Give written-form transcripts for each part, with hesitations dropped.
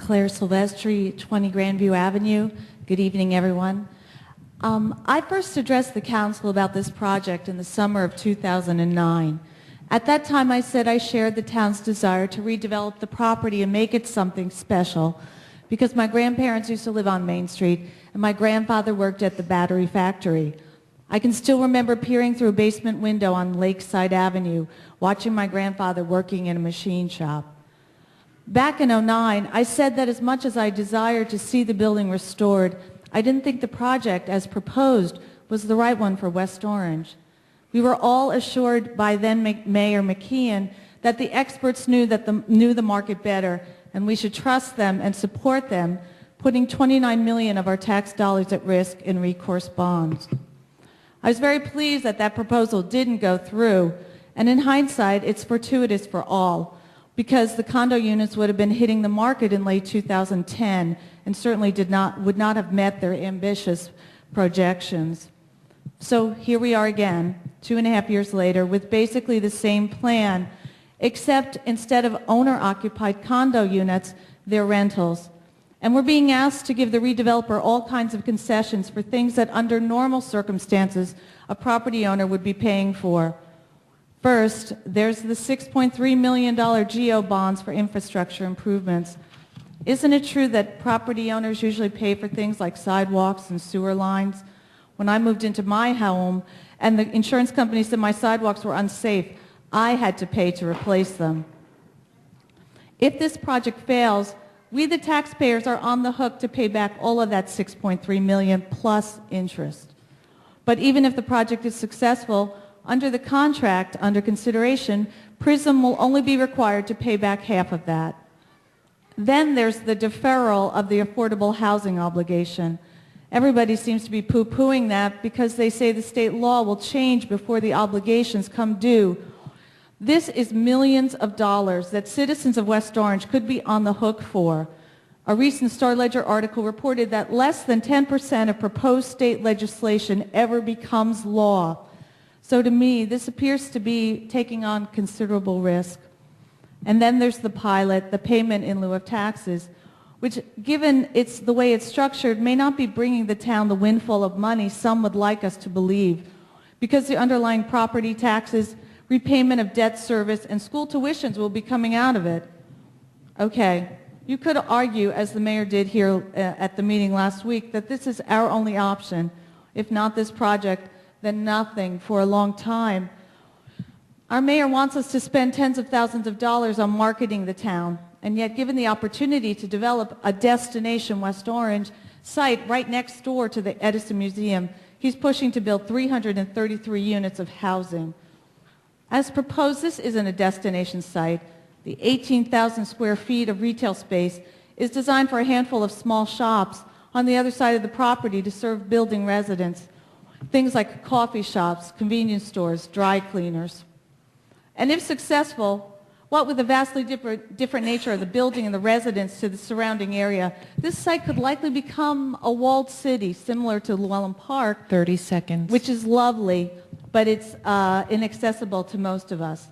Clare Silvestri, 20 Grandview Avenue. Good evening, everyone. I first addressed the council about this project in the summer of 2009. At that time, I said I shared the town's desire to redevelop the property and make it something special because my grandparents used to live on Main Street and my grandfather worked at the battery factory. I can still remember peering through a basement window on Lakeside Avenue, watching my grandfather working in a machine shop. Back in '09, I said that as much as I desired to see the building restored, I didn't think the project, as proposed, was the right one for West Orange. We were all assured by then Mayor McKeon that the experts knew the market better, and we should trust them and support them, putting $29 million of our tax dollars at risk in recourse bonds. I was very pleased that that proposal didn't go through, and in hindsight, it's fortuitous for all, because the condo units would have been hitting the market in late 2010 and certainly would not have met their ambitious projections. So here we are again, 2.5 years later, with basically the same plan, except instead of owner-occupied condo units, they're rentals. And we're being asked to give the redeveloper all kinds of concessions for things that under normal circumstances a property owner would be paying for. First, there's the $6.3 million GO bonds for infrastructure improvements. Isn't it true that property owners usually pay for things like sidewalks and sewer lines? When I moved into my home and the insurance company said my sidewalks were unsafe, I had to pay to replace them. If this project fails, we the taxpayers are on the hook to pay back all of that $6.3 million plus interest. But even if the project is successful, under the contract under consideration, PRISM will only be required to pay back half of that. Then there's the deferral of the affordable housing obligation. Everybody seems to be poo-pooing that because they say the state law will change before the obligations come due. This is millions of dollars that citizens of West Orange could be on the hook for. A recent Star Ledger article reported that less than 10% of proposed state legislation ever becomes law. So to me, this appears to be taking on considerable risk. And then there's the pilot, the payment in lieu of taxes, which, given the way it's structured, may not be bringing the town the windfall of money some would like us to believe, because the underlying property taxes, repayment of debt service, and school tuitions will be coming out of it. Okay, you could argue, as the mayor did here at the meeting last week, that this is our only option. If not this project, then nothing for a long time. Our mayor wants us to spend tens of thousands of dollars on marketing the town, and yet given the opportunity to develop a destination West Orange site right next door to the Edison Museum, he's pushing to build 333 units of housing. As proposed, this isn't a destination site. The 18,000 square feet of retail space is designed for a handful of small shops on the other side of the property to serve building residents. Things like coffee shops, convenience stores, dry cleaners. And if successful, what with the vastly different nature of the building and the residents to the surrounding area, this site could likely become a walled city similar to Llewellyn Park. 30 seconds. Which is lovely, but it's inaccessible to most of us.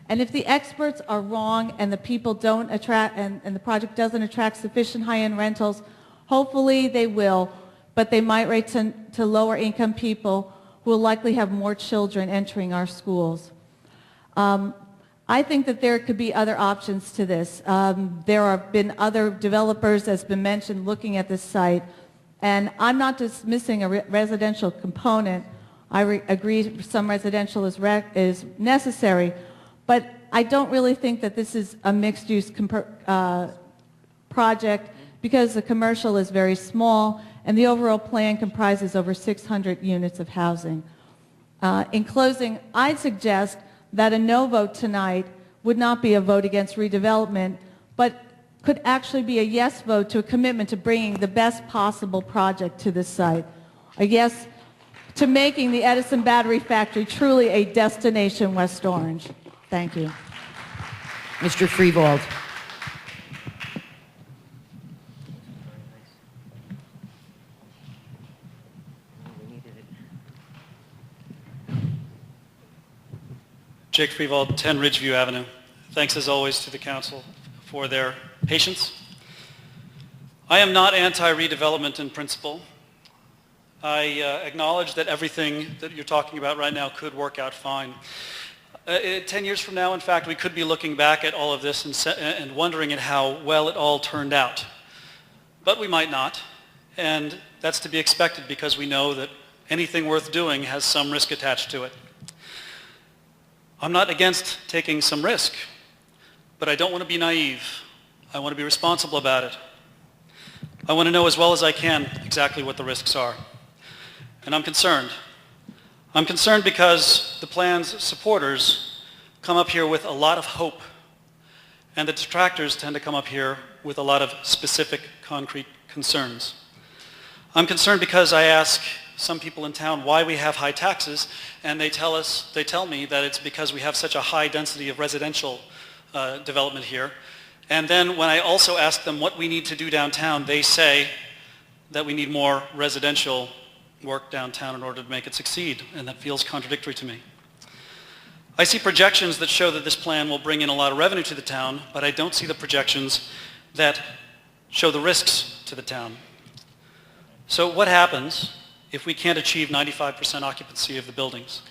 And if the experts are wrong and the people don't attract, and the project doesn't attract sufficient high-end rentals, hopefully they will. But they might rate to lower income people who will likely have more children entering our schools. I think that there could be other options to this. There have been other developers, as been mentioned, looking at this site. And I'm not dismissing a residential component. I agree some residential is necessary. But I don't really think that this is a mixed-use project because the commercial is very small and the overall plan comprises over 600 units of housing. In closing, I'd suggest that a no vote tonight would not be a vote against redevelopment, but could actually be a yes vote to a commitment to bringing the best possible project to this site. A yes to making the Edison Battery Factory truly a destination West Orange. Thank you. Mr. Freivald. Jake Freivald, 10 Ridgeview Avenue. Thanks as always to the council for their patience. I am not anti-redevelopment in principle. I acknowledge that everything that you're talking about right now could work out fine. 10 years from now, in fact, we could be looking back at all of this and wondering at how well it all turned out. But we might not, and that's to be expected because we know that anything worth doing has some risk attached to it. I'm not against taking some risk, but I don't want to be naive. I want to be responsible about it. I want to know as well as I can exactly what the risks are. And I'm concerned. I'm concerned because the plan's supporters come up here with a lot of hope, and the detractors tend to come up here with a lot of specific, concrete concerns. I'm concerned because I ask some people in town why we have high taxes, and they tell me that it's because we have such a high density of residential development here. And then when I also ask them what we need to do downtown, they say that we need more residential work downtown in order to make it succeed, and that feels contradictory to me. I see projections that show that this plan will bring in a lot of revenue to the town, but I don't see the projections that show the risks to the town. So what happens if we can't achieve 95% occupancy of the buildings?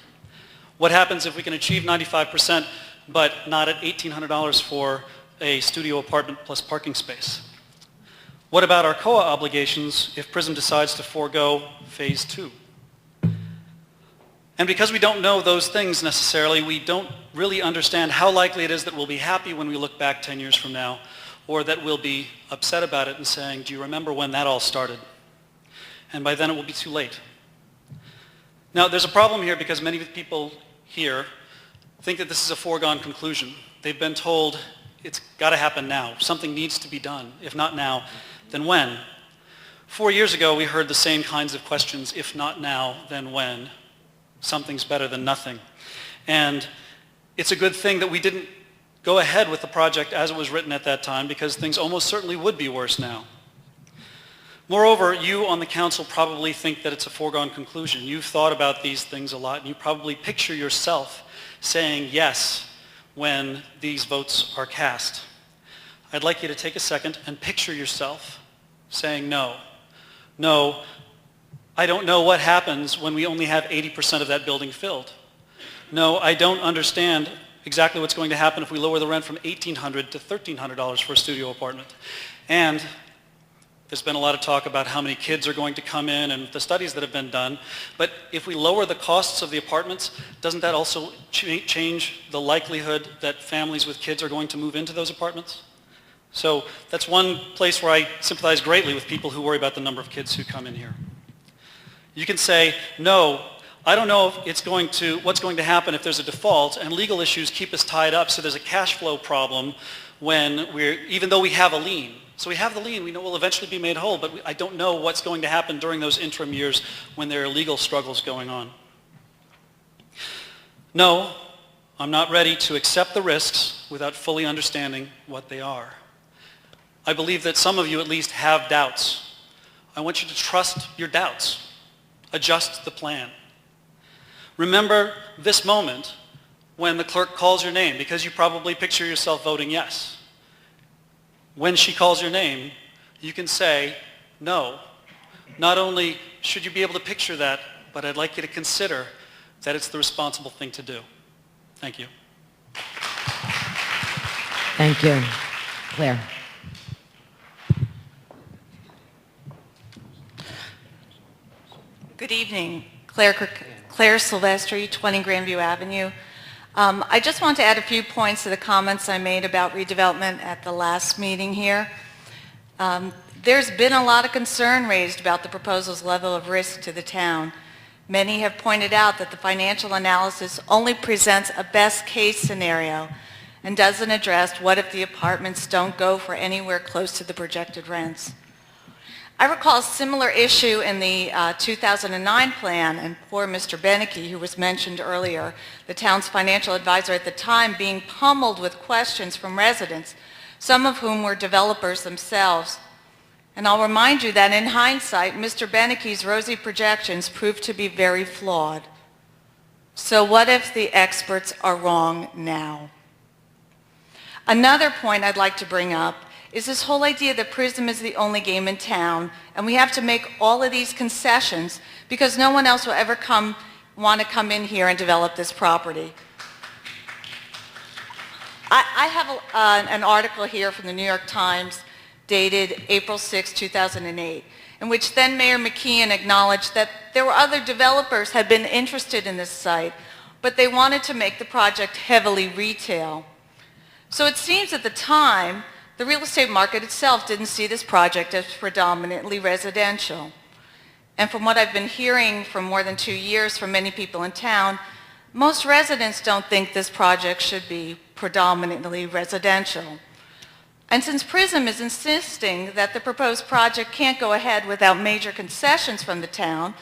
What happens if we can achieve 95% but not at $1,800 for a studio apartment plus parking space? What about our COA obligations if PRISM decides to forego phase 2? And because we don't know those things necessarily, we don't really understand how likely it is that we'll be happy when we look back 10 years from now, or that we'll be upset about it and saying, do you remember when that all started? And by then it will be too late. Now there's a problem here because many people here think that this is a foregone conclusion. They've been told it's got to happen now. Something needs to be done. If not now, then when? 4 years ago, we heard the same kinds of questions. If not now, then when? Something's better than nothing. And it's a good thing that we didn't go ahead with the project as it was written at that time, because things almost certainly would be worse now. Moreover, you on the council probably think that it's a foregone conclusion. You've thought about these things a lot, and you probably picture yourself saying yes when these votes are cast. I'd like you to take a second and picture yourself saying no. No, I don't know what happens when we only have 80% of that building filled. No, I don't understand exactly what's going to happen if we lower the rent from $1,800 to $1,300 for a studio apartment. And there's been a lot of talk about how many kids are going to come in and the studies that have been done. But if we lower the costs of the apartments, doesn't that also change the likelihood that families with kids are going to move into those apartments? So that's one place where I sympathize greatly with people who worry about the number of kids who come in here. You can say, no, I don't know if what's going to happen if there's a default, and legal issues keep us tied up, so there's a cash flow problem even though we have a lien. So we have the lien, we know we'll eventually be made whole, but I don't know what's going to happen during those interim years when there are legal struggles going on. No, I'm not ready to accept the risks without fully understanding what they are. I believe that some of you at least have doubts. I want you to trust your doubts. Adjust the plan. Remember this moment when the clerk calls your name, because you probably picture yourself voting yes. When she calls your name, you can say no. Not only should you be able to picture that, but I'd like you to consider that it's the responsible thing to do. Thank you. Thank you. Claire. Good evening. Clare Silvestri, 20 Grandview Avenue. I just want to add a few points to the comments I made about redevelopment at the last meeting here. There's been a lot of concern raised about the proposal's level of risk to the town. Many have pointed out that the financial analysis only presents a best case scenario and doesn't address what if the apartments don't go for anywhere close to the projected rents. I recall a similar issue in the 2009 plan, and poor Mr. Beneke, who was mentioned earlier, the town's financial advisor at the time, being pummeled with questions from residents, some of whom were developers themselves. And I'll remind you that in hindsight, Mr. Beneke's rosy projections proved to be very flawed. So what if the experts are wrong now? Another point I'd like to bring up is this whole idea that Prism is the only game in town, and we have to make all of these concessions because no one else will ever want to come in here and develop this property. I have an article here from the New York Times dated April 6, 2008, in which then Mayor McKeon acknowledged that there were other developers had been interested in this site, but they wanted to make the project heavily retail. So it seems at the time, the real estate market itself didn't see this project as predominantly residential. And from what I've been hearing for more than 2 years from many people in town, most residents don't think this project should be predominantly residential. And since Prism is insisting that the proposed project can't go ahead without major concessions from the town,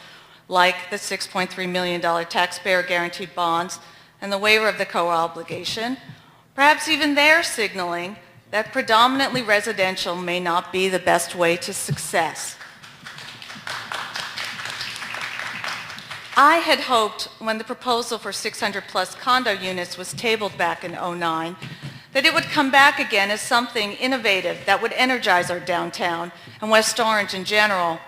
like the $6.3 million taxpayer guaranteed bonds and the waiver of the co-obligation, perhaps even they're signaling that predominantly residential may not be the best way to success. I had hoped when the proposal for 600 plus condo units was tabled back in '09 that it would come back again as something innovative that would energize our downtown and West Orange in general.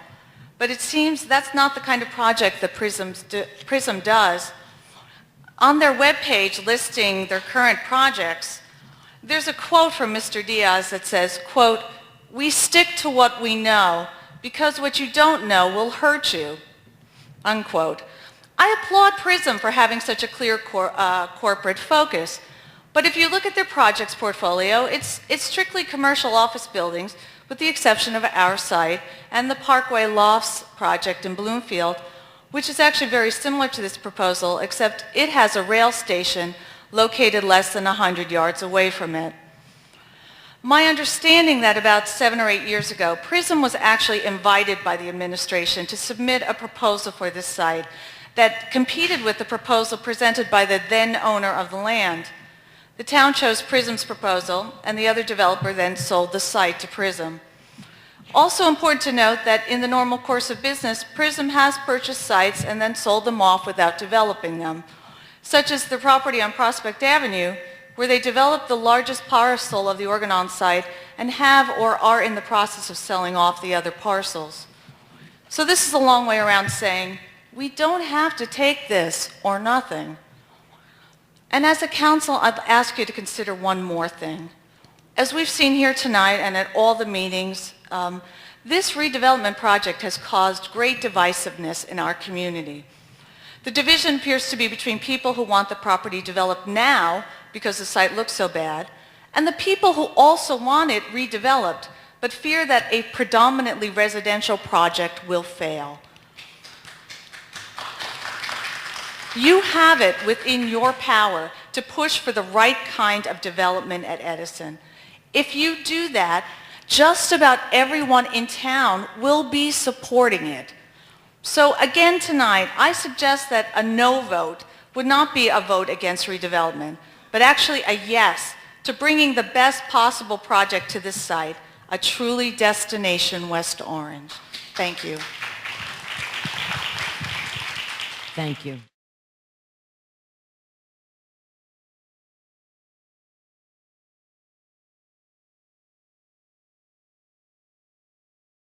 But it seems that's not the kind of project that Prism does. On their webpage listing their current projects, there's a quote from Mr. Diaz that says, quote, "We stick to what we know because what you don't know will hurt you," unquote. I applaud Prism for having such a clear corporate focus, but if you look at their projects portfolio, it's strictly commercial office buildings, with the exception of our site and the Parkway Lofts project in Bloomfield, which is actually very similar to this proposal, except it has a rail station located less than 100 yards away from it. My understanding that about 7 or 8 years ago, Prism was actually invited by the administration to submit a proposal for this site that competed with the proposal presented by the then owner of the land. The town chose Prism's proposal, and the other developer then sold the site to Prism. Also important to note that in the normal course of business, Prism has purchased sites and then sold them off without developing them, such as the property on Prospect Avenue, where they developed the largest parcel of the Organon site and have or are in the process of selling off the other parcels. So this is a long way around saying, we don't have to take this or nothing. And as a council, I'd ask you to consider one more thing. As we've seen here tonight and at all the meetings, this redevelopment project has caused great divisiveness in our community. The division appears to be between people who want the property developed now because the site looks so bad, and the people who also want it redeveloped, but fear that a predominantly residential project will fail. You have it within your power to push for the right kind of development at Edison. If you do that, just about everyone in town will be supporting it. So again tonight, I suggest that a no vote would not be a vote against redevelopment, but actually a yes to bringing the best possible project to this site, a truly destination West Orange. Thank you. Thank you.